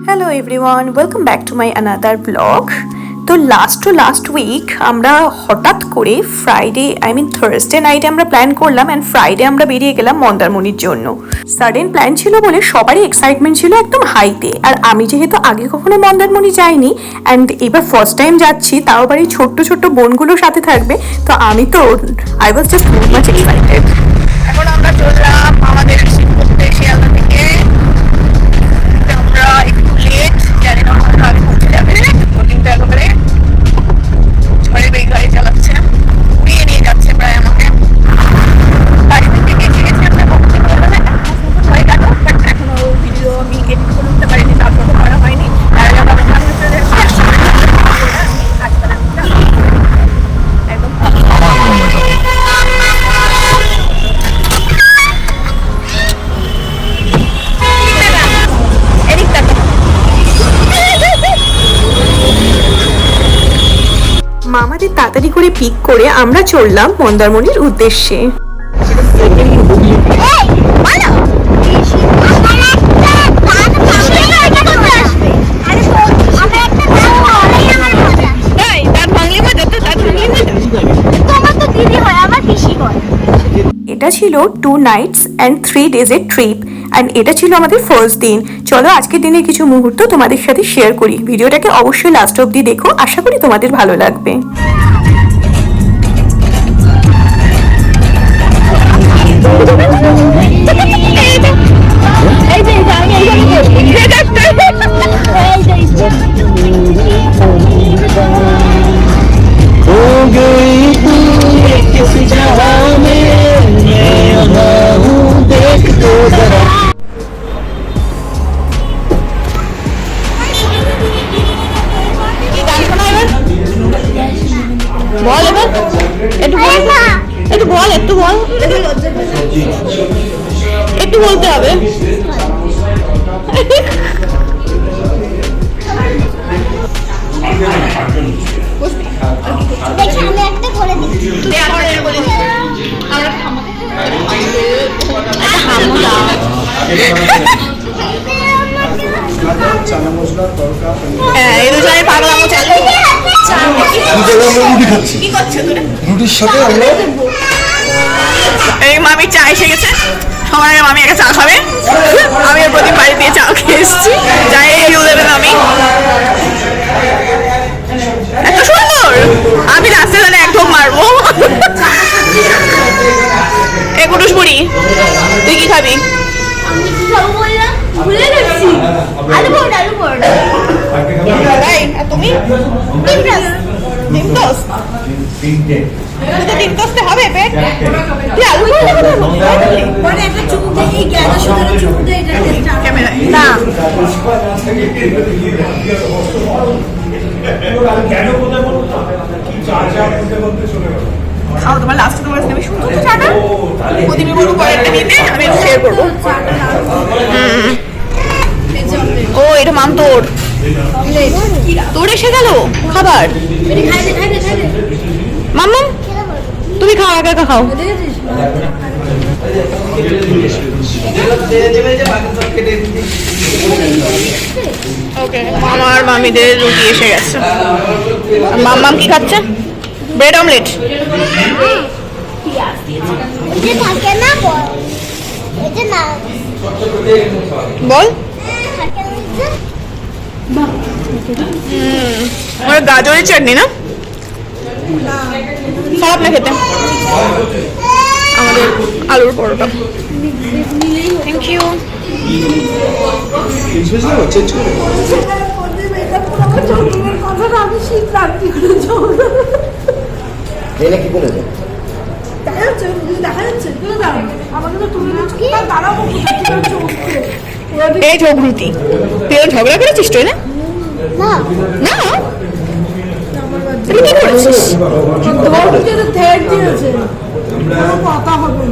Hello everyone, welcome back to my another blog. তো last week আমরা হঠাৎ করে থার্সডে নাইটে আমরা প্ল্যান করলাম অ্যান্ড ফ্রাইডে আমরা বেরিয়ে গেলাম মন্দারমণির জন্য। সাডেন প্ল্যান ছিল বলে সবারই এক্সাইটমেন্ট ছিল একদম হাইতে। আর আমি যেহেতু আগে কখনো মন্দারমণি যাইনি অ্যান্ড এবার ফার্স্ট টাইম যাচ্ছি, তাও আবার এই ছোট্ট ছোট্ট বোনগুলোর সাথে থাকবে, তো আমি তো I was just very much excited. এখন আমরা চললাম আমাদের শিয়ালদা থেকে। আমরা একটু লেট, জানি না আগে পৌঁছে যাবে। কিন্তু একেবারে ঝড়ে বেগ গাড়ি চালাচ্ছে, উড়িয়ে নিয়ে যাচ্ছে প্রায় আমাকে। বাড়ি থেকে এসে গেছি আমরা হয়ে গেল, বাট এখনো ভিডিও আমি এডিট করে উঠতে পারিনি, তারপর করা হয়নি। আর আমরা সামনে চলে যাচ্ছি একদম। মামাদের তাড়াতাড়ি করে পিক করে আমরা চললাম মন্দারমণির উদ্দেশ্যে। এটা ছিল 2 nights and 3 days এর ট্রিপ অ্যান্ড এটা ছিল আমাদের ফার্স্ট দিন। চলো আজকের দিনের কিছু মুহূর্ত তোমাদের সাথে শেয়ার করি। ভিডিওটাকে অবশ্যই লাস্ট অবধি দেখো, আশা করি তোমাদের ভালো লাগবে। বল এবার একটু বলতে হবে। মামি চা এসে গেছে, সবাই মামি একটা চা খাবে। আমি ওর প্রতি বাড়ি দিয়ে চা খেয়ে এসেছি, চায়ে রিভিউ দেবে মামি। এত সুন্দর, আমি রাস্তায় তাহলে একদম মারবো। এ কুটুস বুড়ি, তুই কি খাবি? তুমি ডিম টোস্ট হবে পেট? খাও, তোমার লাস্টে তোমার আমি শুনছো তো চাটা প্রতিমি বলবো পরেরটা নিতে, আমি একটু শেয়ার করবো। ও এটা মাম তোর এসে গেল খাবার। মাম্মা তুমি খাও, একা একা খাও। ওকে, মামার মামিদের রুটি এসে গেছে। মাম্মাম কি খাচ্ছে? Bread omelette. বল। গাজরের চাটনি না, খারাপ না খেতে। আমাদের আলুর পরোটা। Thank you. এই ঝগড়ুতি, তুই ঝগড়া করেছিস তুই? না না, তুই কি করেছিস? কথা হবে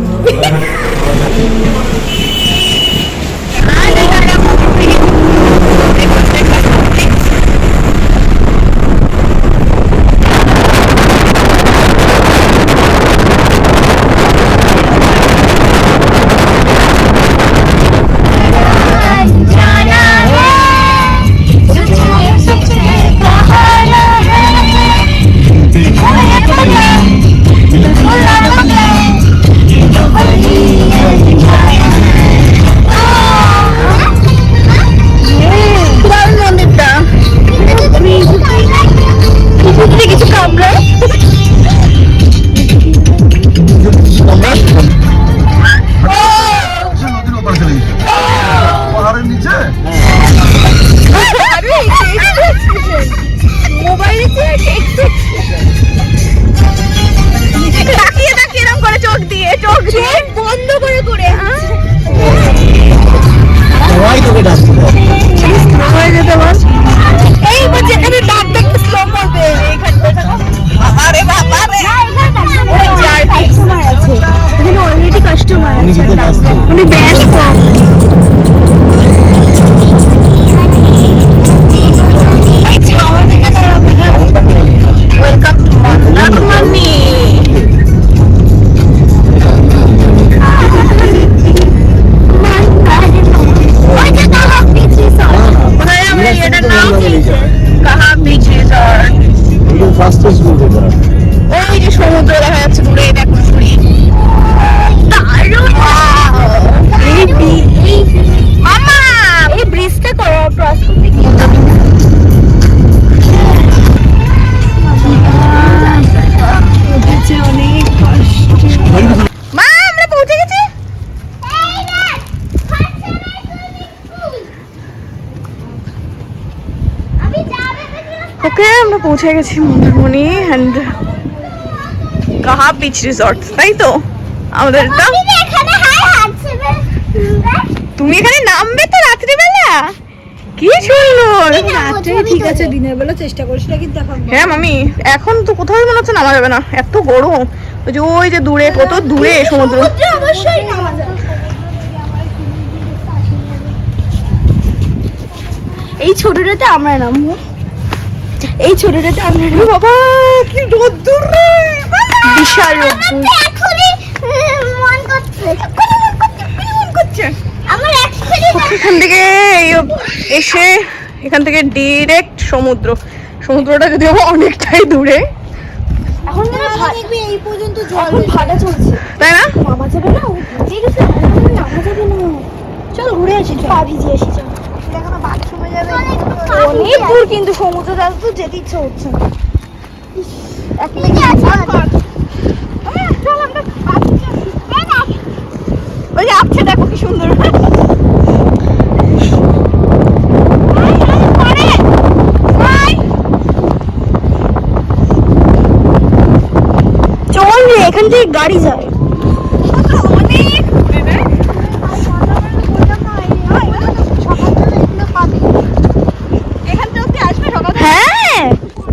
ওকে আমরা পৌঁছে গেছি মন্দারমণি অ্যান্ড কাহা বিচ রিসর্ট, তাই তো আমাদের। তুমি এখানে নামবে তো রাত্রিবেলা? কি সুন্দর। ঠিক আছে, দিনের বেলা চেষ্টা করিস না কিন্তু এখন। হ্যাঁ মামি, এখন তো কোথাও মনে হচ্ছে নামা যাবে না, এত গরম। ওই যে দূরে, কত দূরে সমুদ্র। অবশ্যই নামা যাবে। এই ছোটটাতে আমরা নামবো, এই ছোটটাতে আমরা নামবো। বাবা কি রোদ্দুর রে, বিশাল রোদ্দুর। এখান থেকে এসে এখান থেকে ডিরেক্ট সমুদ্রটা যদিও অনেকটাই দূরে, এখন দেখবি এই পর্যন্ত জল ভাটা চলছে, তাই না? নামা যাবে না, ঠিক আছে নামা যাবে না। চল ঘুরে আসি, পা ভিজিয়ে আসি। চল এখনো বাথরুমে যাবে, অনেক দূর কিন্তু সমুদ্রটা তো যেতে ইচ্ছে হচ্ছে না। ওই যে আপছে দেখো কি সুন্দর। চল রে, এখান থেকে গাড়ি যায় অনেক। হ্যাঁ,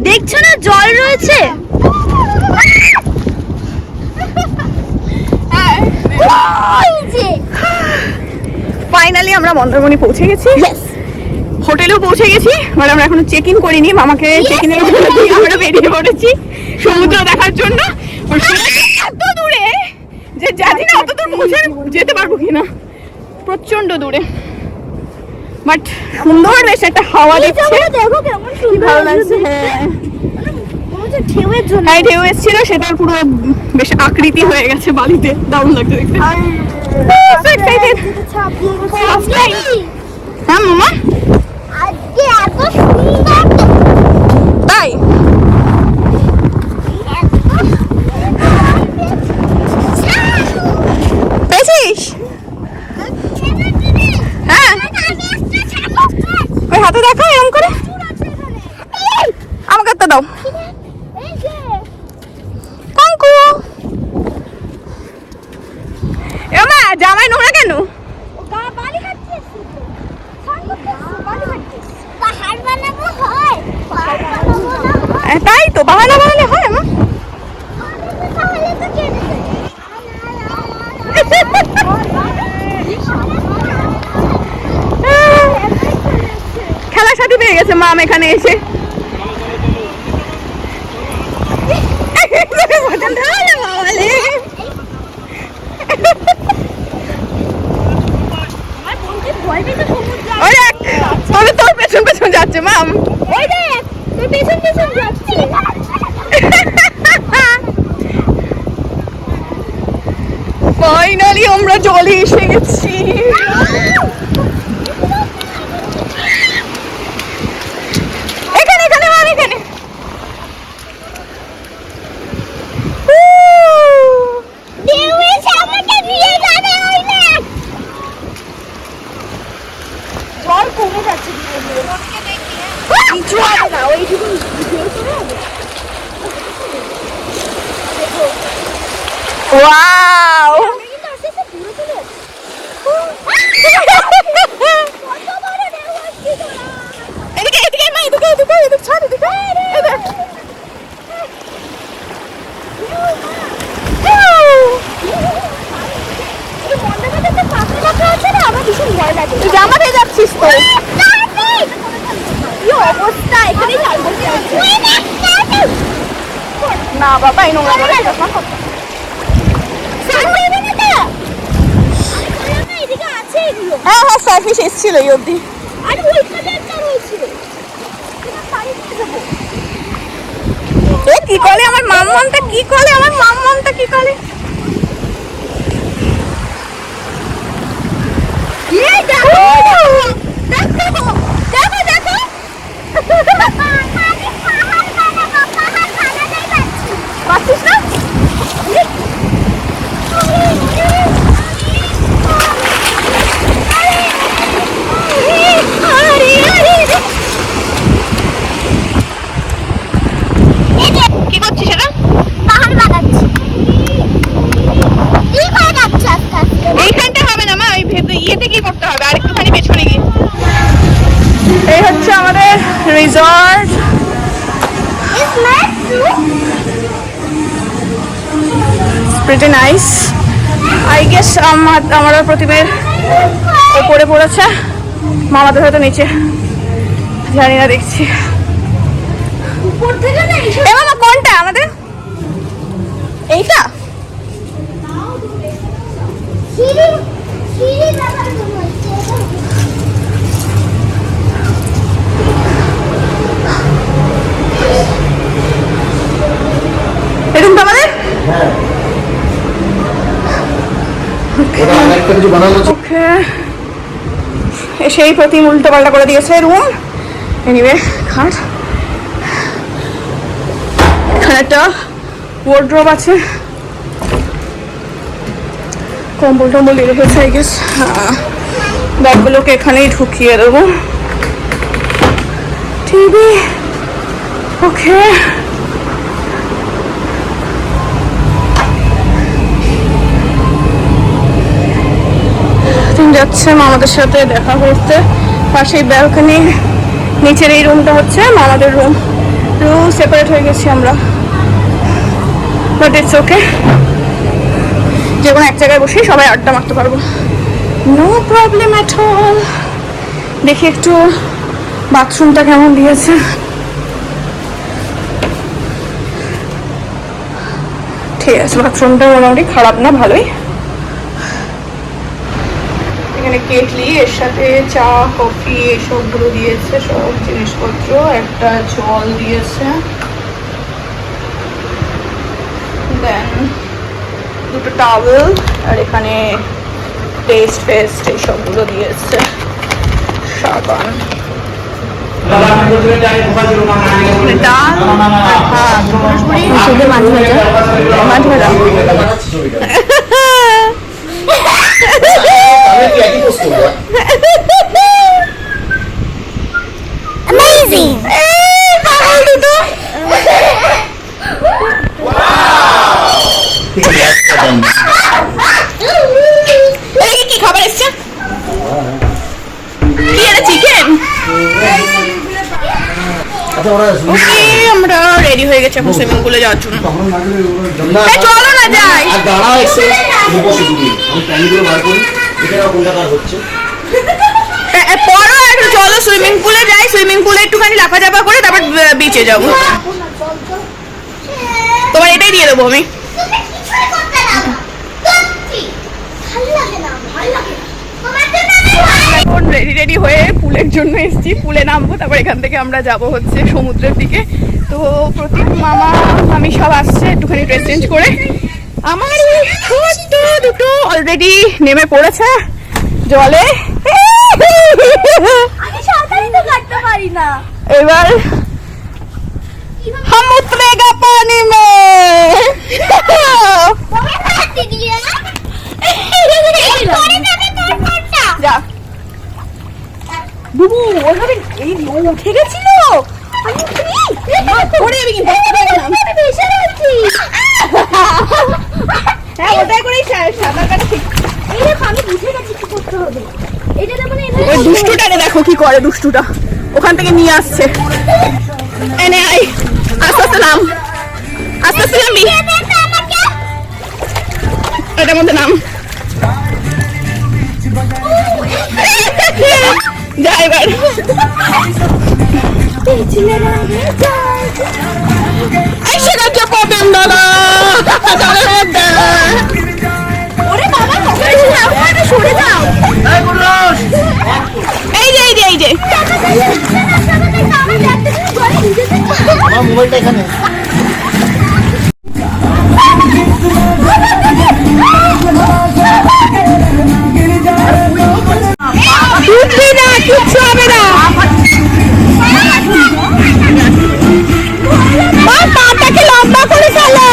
দেখছো না জল রয়েছে। ফাইনালি আমরা মন্দারমণি পৌঁছে গেছি, হোটেলেও পৌঁছে গেছি। মানে আমরা এখনো চেক ইন করিনি, মামাকে চেক ইনের আমরা বেরিয়ে পড়েছি সমুদ্র দেখার জন্য। এত দূরে যে জানি না অত দূর পৌঁছে যেতে পারবো কিনা, প্রচন্ড দূরে। বাট সুন্দর, বেশ একটা হাওয়া দিচ্ছে, দেখো কেমন সুন্দর ভালো লাগছে। হ্যাঁ, ঢেউয়ের জন্য ঢেউ এসেছিল, সেটার পুরো বেশ আকৃতি হয়ে গেছে বালিতে, দারুণ লাগছে দেখতে। হ্যাঁ মামা, আজকে এত সুন্দর তাই পেয়েছিস? হ্যাঁ, ওই হাতে দেখো এরকম করে, আমাকে একটা দাও। কাঙ্কু, এমা জামাই নোংরা কেন? তাই তো, বাহানা বানালে হয় মা। খেলার সাথে পেয়ে গেছে মাম এখানে এসে। তোর পেছন পেছন যাচ্ছে মাম। ফাইনালি আমরা জলে এসে গেছি। এখানে এখানে মাম, এখানে। জল কমে যাচ্ছে কিছু হবে না, ওইটুকু ওয়াও, এদিকে এদিকে মা, এদিকে এদিকে এদিকে ছাড়, এদিকে এদিকে। জামা দিয়ে যাচ্ছিস তো? কি অবস্থা, এখানে না বাবা, এই নোংরা জলে হ্যাঁ হ্যাঁ, সার্ফিস এসেছিল এই অবধি। এ কি করে আমার মাম্মামটা, কি করে আমার মাম্মামটা, কি করে? পাচ্ছিস না? করতে হবে আর একটুখানি পেছনে গিয়ে। এই হচ্ছে আমাদের resort. Pretty nice. I guess আমার প্রতিমের ওপরে পড়েছে, মামাদের হয়তো নিচে, জানি না, দেখছি। এ মামা কোনটা আমাদের? এইটা? এরকম তো আমাদের? ওকে, সেই প্রতিম উল্টো পাল্টা করে দিয়েছে রুম। এনিওয়ে, খাট, এখানে একটা ওয়ার্ড্রোব আছে, কম্বল টম্বল দিয়ে রেখেছে আই গেস। ব্যাগগুলোকে এখানেই ঢুকিয়ে দেবো। টিভি, ওকে। যাচ্ছে মামাদের সাথে দেখা করতে, পাশেই ব্যালকনি, নিচের এই রুমটা হচ্ছে মামাদের রুম। সেপারেট হয়ে গেছি আমরা, বাট ইটস ওকে, যে কোনো এক জায়গায় বসেই সবাই আড্ডা মারতে পারবো, নো প্রবলেম অ্যাট অল। দেখি একটু বাথরুমটা কেমন দিয়েছে। ঠিক আছে, বাথরুমটা মোটামুটি খারাপ না, ভালোই। এখানে কেটলি, এর সাথে চা কফি এসবগুলো দিয়েছে, সব জিনিসপত্র, একটা জল দিয়েছে, দেন দুটো টাওয়েল, আর এখানে পেস্ট এইসবগুলো দিয়েছে, সাবান, ডাল, মাছ ভাজা। Amazing! কি খাবার এসছে? কি এটা চিকেন? আমরা রেডি হয়ে গেছি এখন সুইমিং পুলে যাওয়ার জন্য। চলো না যাই। পরও একটু চলো সুইমিং পুলে যাই, সুইমিং পুলে একটুখানি লাফাঝাপা করে তারপর বিচে যাবো। তোমার এটাই দিয়ে দেবো আমি। এখন রেডি হয়ে পুলের জন্য এসেছি, পুলে নামবো, তারপর এখান থেকে আমরা যাব হচ্ছে সমুদ্রের দিকে। তো প্রতীক, মামা, আমি সব আসছে একটুখানি ড্রেস চেঞ্জ করে। আমার ছোট্ট দুটো অলরেডি নেমে পড়েছে জলে। এবার हम उतरेगा पानी में। যা বুবু, ওইভাবে এই উঠে গেছিল, আমি পড়ে যাবি কিন্তু। হ্যাঁ, ওটাই করেই সাঁতার কাটা ঠিক। আমি বুঝে গেছি কি করতে হবে। ওই দুষ্টুটারে দেখো কি করে, দুষ্টুটা ওখান থেকে নিয়ে আসছে। এনে আই, আস্তে আস্তে নাম, আস্তে আস্তে নামবি, এটার মধ্যে নাম। যা এবার। এসে গেছে পপেন দাদা। সরে যাও। এই যে এই যে এই যে আমার মোবাইলটা এখানে। উঠবি না, কিচ্ছু হবে না। পাটাকে লম্বা করে ফেলো।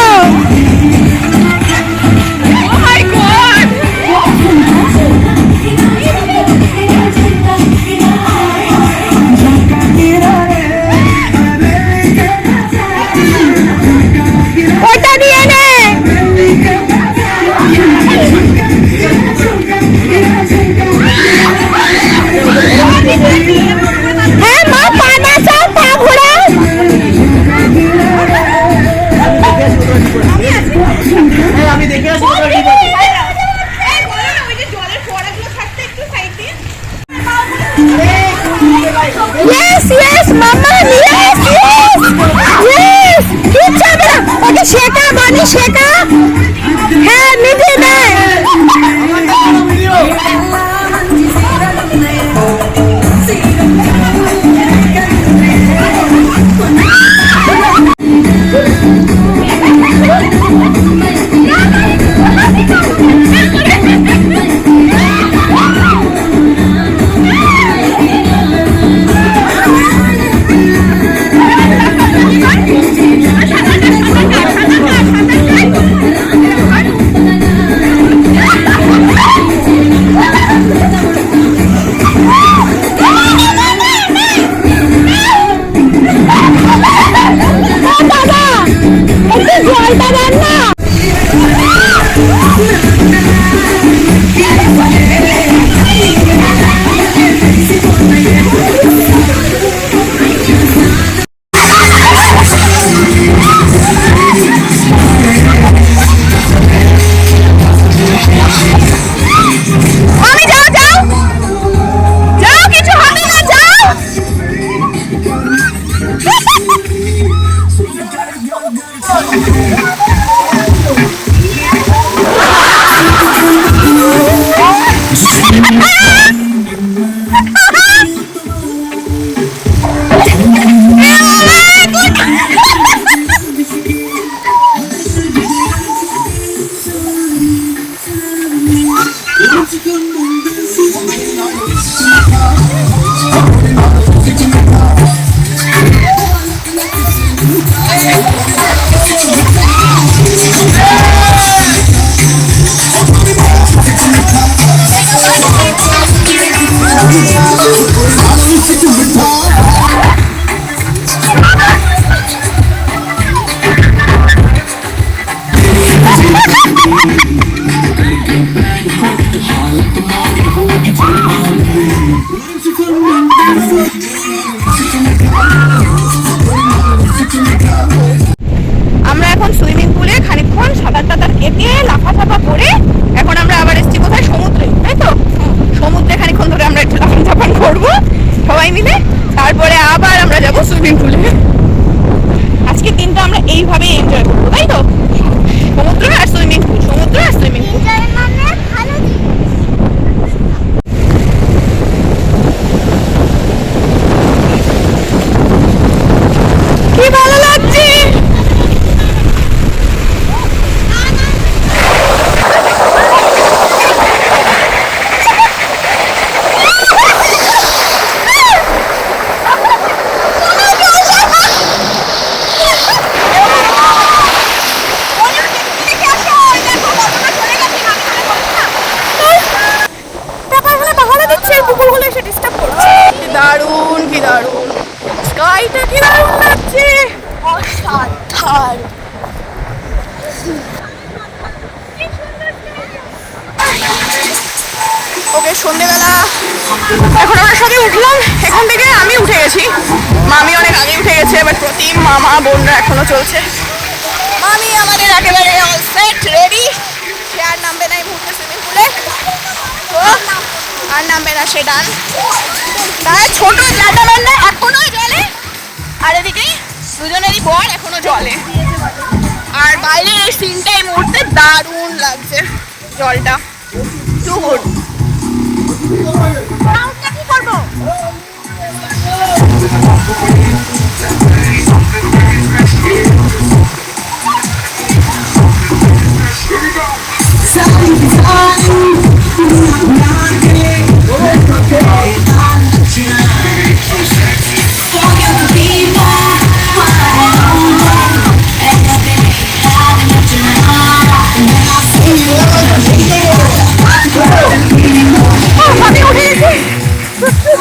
Yes, yes, Mama, yes, yes, yes. কিচ্ছু হবে না, ওকে শেখা বানি শেখা। হ্যাঁ নিজে নেয়। আমরা এখন সুইমিং পুলে খানিকক্ষণ সাঁতার টাতার কেটে লাফাঝাপা করে এখন আমরা আবার এসেছি কোথায়, সমুদ্রে, তাই তো? সমুদ্রে খানিকক্ষণ ধরে আমরা একটু লাফাঝাপান করবো সবাই মিলে, তারপরে আবার আমরা যাবো সুইমিং পুলে। আজকে দিনটা আমরা এইভাবে এনজয় করবো, তাই তো? সমুদ্র আর সুইমিং পুল, সমুদ্র আর সুইমিং পুল। কি ভালো লাগছে। দারুণ, কি দারুণ স্কাইটা, কি দারুণ লাগছে, অসাধারণ। ওকে সন্ধ্যেবেলা এখন আমরা সবাই উঠলাম, এখান থেকে আমি উঠে গেছি, মামি অনেক আগে উঠে গেছে, এবার প্রতিম মামা বোনরা এখনো চলছে। মামি আমাদের একেবারে অল সেট রেডি, সে আর নামবে না এই মুহূর্তে সুইমিং পুলে, তো আর নামবে না, সে ডান। তার ছোট ল্যাটার না এখনো জলে, আর এদিকে দুজনেরই বর এখনো জলে, আর বাইরে এই সিনটা এই মুহূর্তে দারুণ লাগছে, জলটা টু গুড। কি করবো?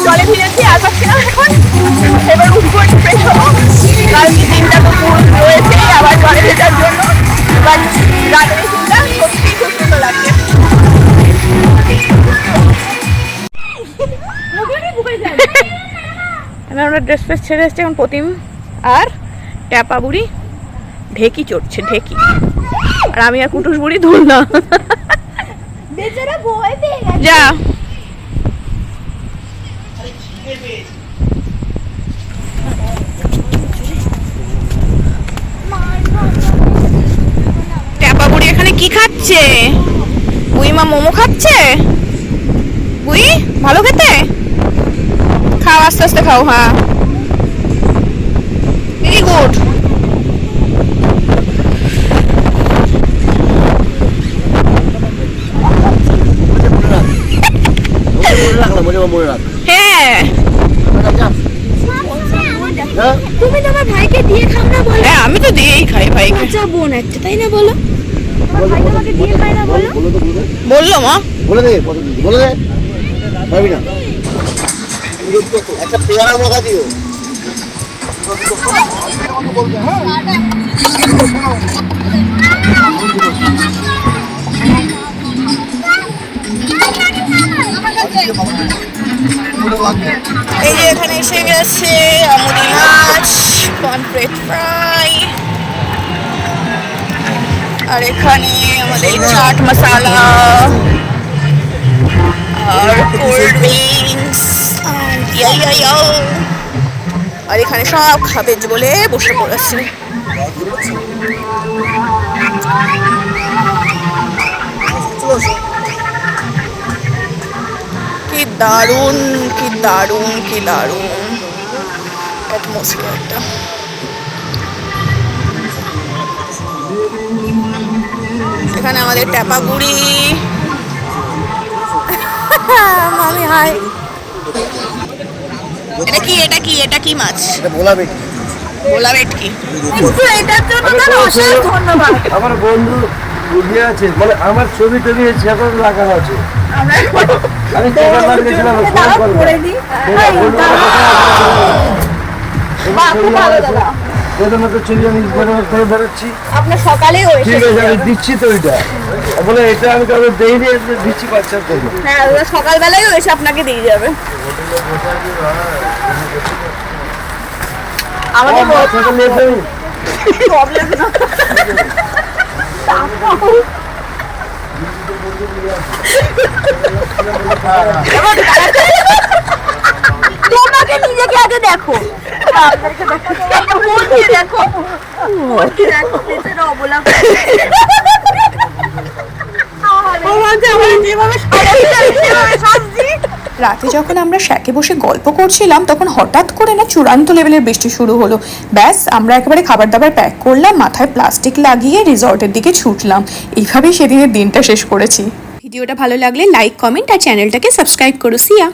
জলে ভিজেছি আর পাচ্ছি না এখন, এবার উঠবো একটু ফ্রেশ হবো, কালকে দিনটা তো ফুল রয়েছে আবার জলে ভেজার জন্য, বাট রাতের দিনটা সত্যি খুব সুন্দর লাগছে। আমরা ড্রেস ফ্রেস ছেড়ে এসছি, এখন প্রতিম আর ট্যাপা বুড়ি ঢেকি চড়ছে, ঢেকি, আর আমি আর কুটুস বুড়ি ধরলাম। যা খাচ্ছে? বুই মা মোমো খাচ্ছে? বুই ভালো খেতে? খাও আস্তে আস্তে খাও। হ্যাঁ ভেরি গুড। হ্যাঁ তুমি তোমার ভাইকে দিয়ে খাও না বলো। হ্যাঁ আমি তো দিয়েই খাই ভাইকে। বাচ্চা বোন একটা, তাই না বলো? তোমার ভাই তোমাকে দিয়ে খায় না বলো? বললো মা। বলে দে বলে দে পারবি না একটা পেয়ারা মাখা দিও এই যে এখানে এসে গেছে আমুদি মাছ, পমফ্রেট ফ্রাই, আর এখানে আমাদের চাট মশলা আর কোল্ড ড্রিঙ্কস আর এখানে সব খাবে বলে বসে পড়েছে। কি দারুণ কি দারুণ কি দারুণ অ্যাটমসফিয়ারটা। এখানে আমাদের ট্যাপা বুড়ি মামি হাই। এটা কি এটা কি এটা কি মাছ? এটা ভোলা বেটি ভোলা ভেটকি। এটার জন্য তার অশেষ ধন্যবাদ। আমার বন্ধু বুঝে আছে, মানে আমার ছবি টবি সেখানে লাগানো আছে। আমি সেখানে লাগিয়েছিলাম প্রথমত ছবি আমি করে বেরোচ্ছি। আপনার সকালেও ঠিক আছে আমি দিচ্ছি তো ওইটা বলে এটা আমি কারো দেইনি, দিচ্ছি বাচ্চার জন্য। হ্যাঁ সকালবেলায়ও এসে আপনাকে দিয়ে যাবে। আমাদের প্রবলেম না। তোমাকে নিজেকে আগে দেখো, দেখো অবলা রাতে যখন আমরা শ্যাকে বসে গল্প করছিলাম তখন হঠাৎ করে না চূড়ান্ত লেভেলের বৃষ্টি শুরু হলো। ব্যাস আমরা একেবারে খাবার দাবার প্যাক করলাম, মাথায় প্লাস্টিক লাগিয়ে রিসর্টের দিকে ছুটলাম। এইভাবেই সেদিনের দিনটা শেষ করেছি। ভিডিওটা ভালো লাগলে লাইক, কমেন্ট আর চ্যানেলটাকে সাবস্ক্রাইব করো। সিয়া।